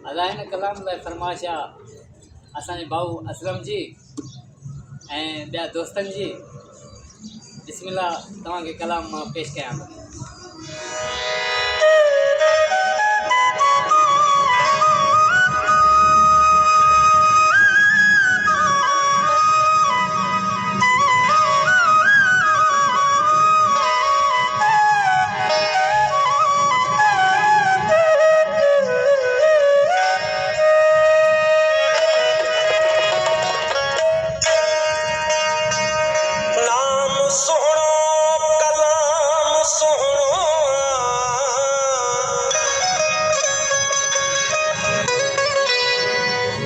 अदा हिन कलाम लाइ फरमाइश आहे असांजे भाऊ असलम जी ऐं ॿिया दोस्तनि जी। बिस्मिल्लाह, तव्हांखे कलाम मां पेश कयां थो।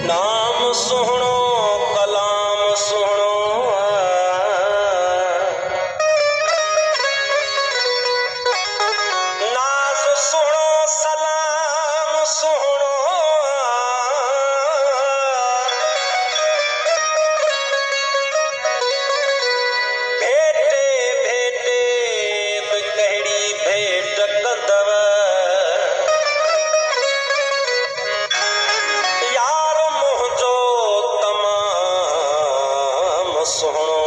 नाम सुनो कलाम सुनो नाज सुनो सलाम सुनो भेटे भेटे कहिड़ी भेट कंदव यार मुंहिंजो तमामु सुहिणो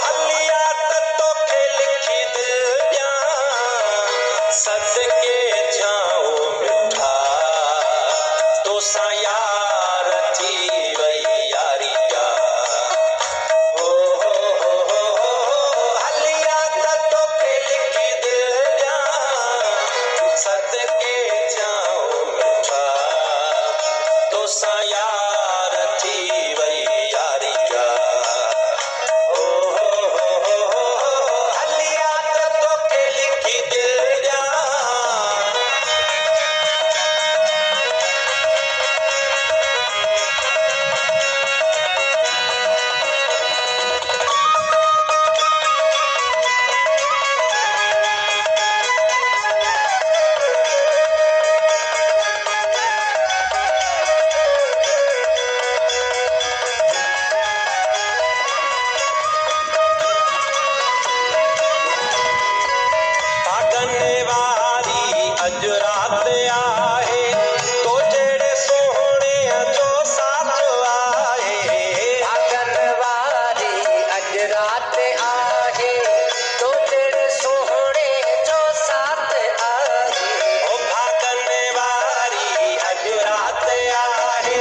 हलिया त तोखे लिखी दिल ॾियां सदके जाओ मिठा तोसां यार थी वई यारी जा हलिया त तोखे लिखी दिल ॾियां सदके जाओ मिठा तोसां यार थी वई यारी जा हलिया त तोखे लिखी दिल ॾियां भागने वारी अॼु राति आहे तो जहिड़े सोहणे जो साथ आहे भागने वारी अॼु राति आहे तो जहिड़े सोहणे जो साथ आहे ओ भागने वारी अॼु राति आहे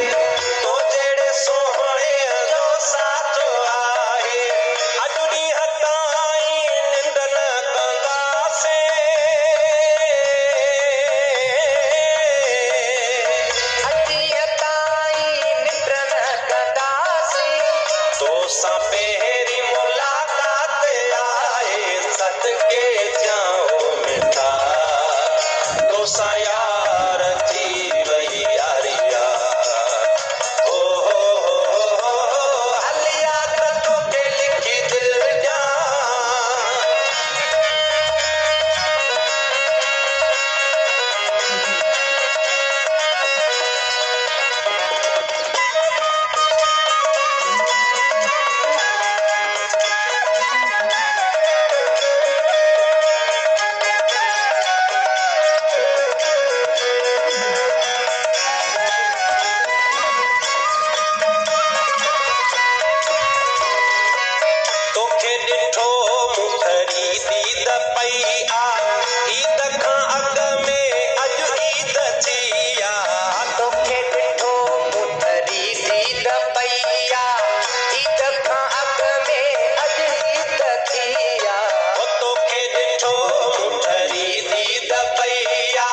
तो जहिड़े सोहणे जो साथ आहे अॼु ॾींहं ताईं निंड न कंदासीं तोसां पहिरीं मुलाक़ात आहे सदके जाओ मिठा तोसां यार थी वई यारी जा हलिया त तोखे लिखी दिल ॾियां तोखे ॾिठो मुखरी दीद पई आ ईद खां अॻ में अॼु ईद थी आ तोखे ॾिठो मुखरी दीद पई आ ईद खां अॻ में अॼु ईद थी आ तोखे ॾिठो मुखरी दीद पई आ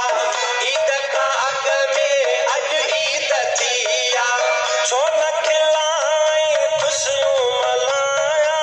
ईद खां अॻ में अॼु ईद थी आ छो न खिलाई खुशियूं मल्हायां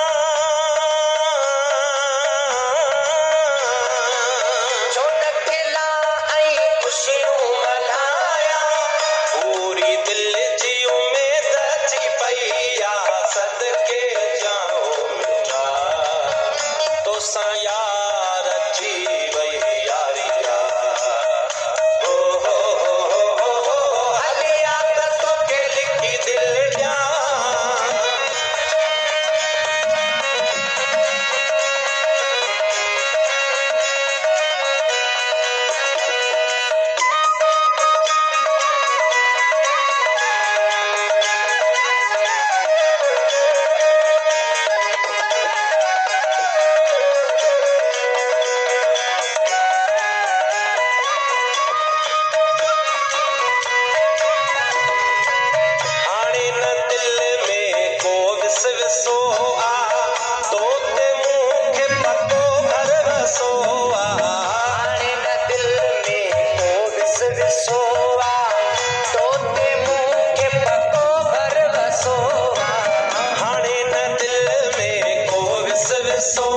ॾिसो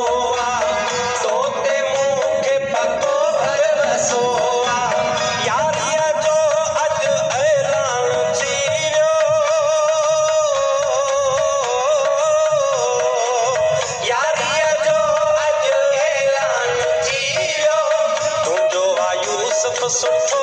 तो ते मूंखे पको भरवसो यारीअ जो अॼु ऐलान थी वियो यारीअ जो अॼु ऐलान थी वियो तुंहिंजो आहे यूसुफ सुठो